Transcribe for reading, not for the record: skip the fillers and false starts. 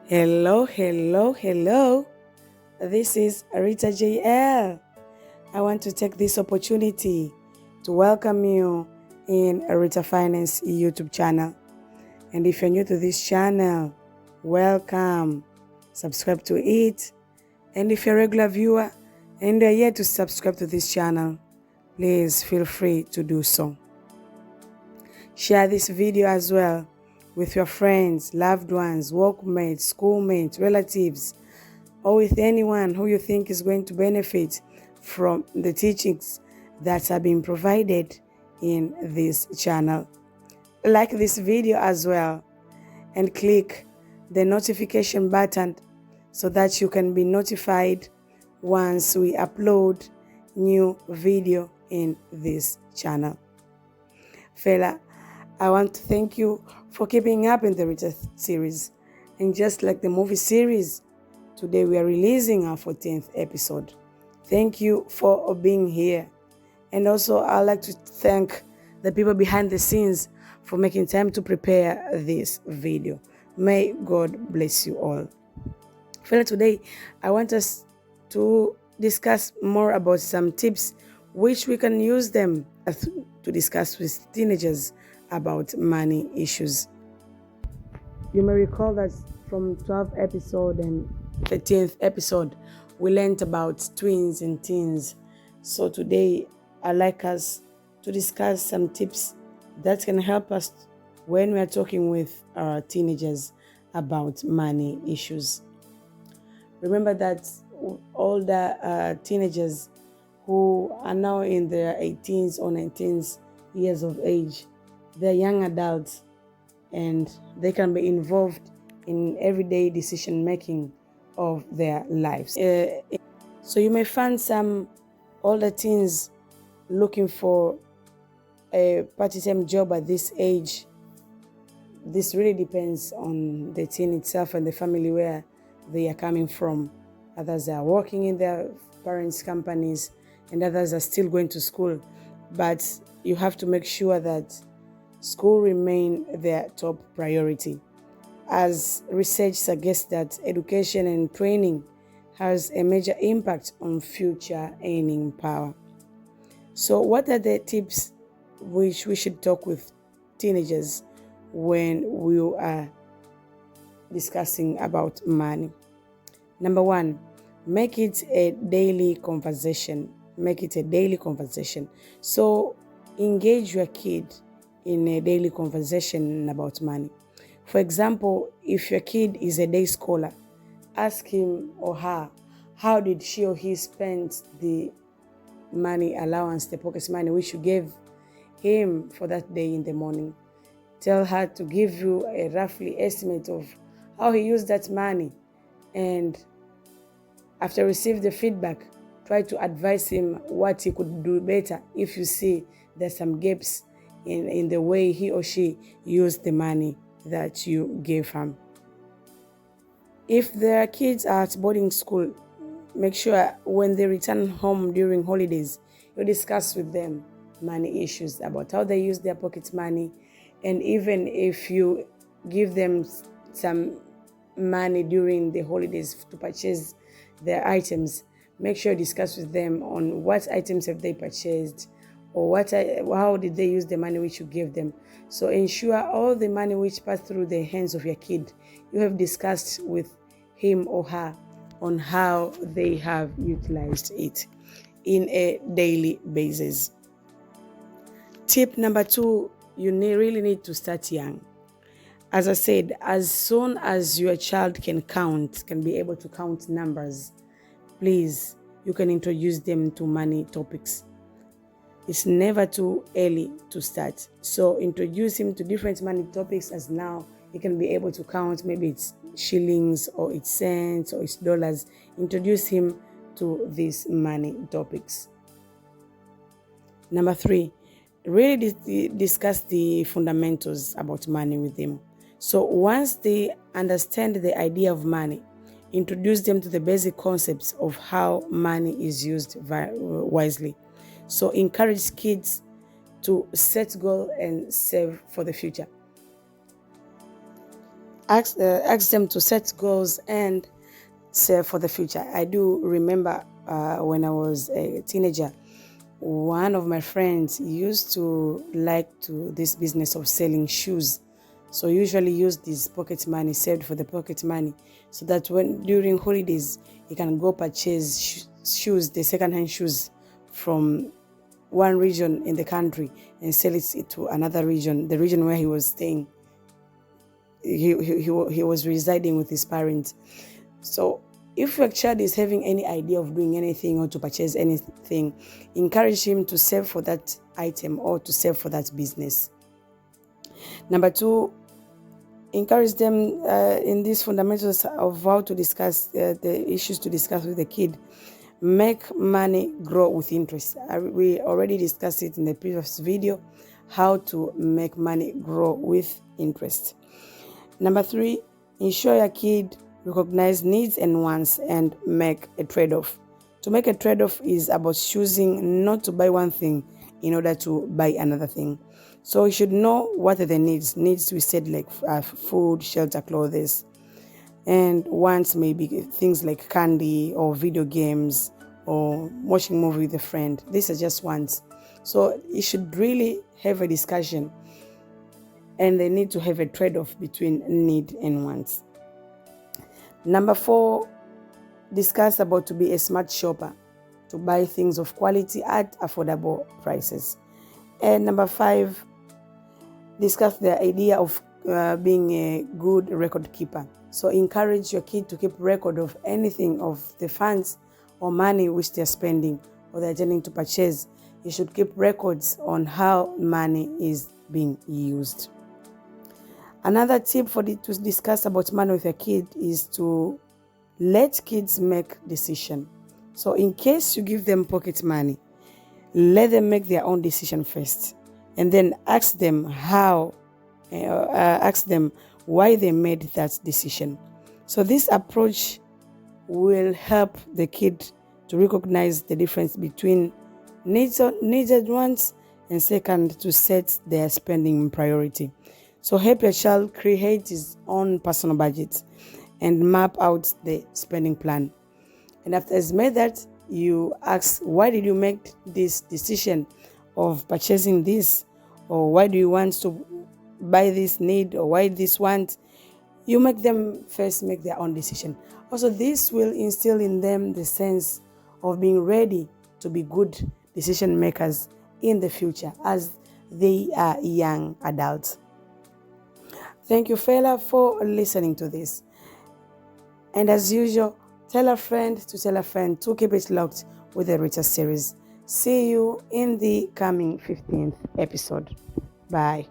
Hello, hello, hello. This is Rita JL. I want to take this opportunity to welcome you in Rita Finance YouTube channel. And if you're new to this channel, welcome. Subscribe to it. And if you're a regular viewer and you're yet to subscribe to this channel, please feel free to do so. Share this video as well with your friends, loved ones, workmates, schoolmates, relatives, or with anyone who you think is going to benefit from the teachings that are being provided in this channel. Like this video as well and click the notification button so that you can be notified once we upload new video in this channel. Fella, I want to thank you for keeping up in the Rita series. And just like the movie series, today we are releasing our 14th episode. Thank you for being here. And also I'd like to thank the people behind the scenes for making time to prepare this video. May God bless you all. Fella, today I want us to discuss more about some tips which we can use them to discuss with teenagers about money issues. You may recall that from 12th episode and 13th episode, we learned about twins and teens. So today, I'd like us to discuss some tips that can help us when we are talking with our teenagers about money issues. Remember that all the teenagers who are now in their 18s or 19s years of age, they're young adults and they can be involved in everyday decision making of their lives. So you may find some older teens looking for a part-time job at this age. This really depends on the teen itself and the family where they are coming from. Others are working in their parents' companies and others are still going to school. But you have to make sure that school remain their top priority, as research suggests that education and training has a major impact on future earning power. So what are the tips which we should talk with teenagers when we are discussing about money? Number one, make it a daily conversation. Make it a daily conversation. So engage your kid in a daily conversation about money. For example, if your kid is a day scholar, ask him or her, how did she or he spend the money allowance, the pocket money which you gave him for that day in the morning? Tell her to give you a roughly estimate of how he used that money. And after receive the feedback, try to advise him what he could do better if you see there's some gaps in the way he or she used the money that you gave him. If their kids are at boarding school, make sure when they return home during holidays, you discuss with them money issues about how they use their pocket money. And even if you give them some money during the holidays to purchase their items, make sure you discuss with them on what items have they purchased, or how did they use the money which you gave them. So ensure all the money which passed through the hands of your kid, you have discussed with him or her on how they have utilized it in a daily basis. Tip number two, you really need to start young. As I said, as soon as your child can be able to count numbers, please, you can introduce them to money topics. It's never too early to start. So introduce him to different money topics, as now he can be able to count, maybe it's shillings or it's cents or it's dollars. Introduce him to these money topics. Number three, really discuss the fundamentals about money with them. So once they understand the idea of money, introduce them to the basic concepts of how money is used wisely. So encourage kids to set goals and save for the future. ask them to set goals and save for the future. I do remember when I was a teenager, one of my friends used to like to this business of selling shoes. So usually use this pocket money saved for the pocket money, so that when during holidays he can go purchase shoes, the second-hand shoes from one region in the country and sell it to another region, the region where he was staying. He was residing with his parents. So if your child is having any idea of doing anything or to purchase anything, encourage him to save for that item or to save for that business. Number 2, encourage them in these fundamentals of how to discuss the issues to discuss with the kid. Make money grow with interest. We already discussed it in the previous video, how to make money grow with interest. Number 3, ensure your kid recognize needs and wants and make a trade-off. To make a trade-off is about choosing not to buy one thing in order to buy another thing. So you should know what are the needs. Needs we said like food, shelter, clothes. And wants maybe things like candy or video games or watching a movie with a friend. These are just wants. So you should really have a discussion, and they need to have a trade-off between need and wants. Number 4, discuss about to be a smart shopper, to buy things of quality at affordable prices. And number 5, discuss the idea of being a good record keeper. So encourage your kid to keep record of anything of the funds or money which they're spending or they're intending to purchase. You should keep records on how money is being used. Another tip to discuss about money with a kid is to let kids make decisions. So in case you give them pocket money, let them make their own decision first, and then ask them why they made that decision. So this approach will help the kid to recognize the difference between needed wants, and second, to set their spending priority. So help your child create his own personal budget and map out the spending plan. And after he's made that, you ask, why did you make this decision of purchasing this? Or why do you want to buy this need? Or why this want? You make them first make their own decision. Also, this will instill in them the sense of being ready to be good decision makers in the future as they are young adults. Thank you, fella, for listening to this. And as usual, tell a friend to keep it locked with the Rita series. See you in the coming 15th episode. Bye.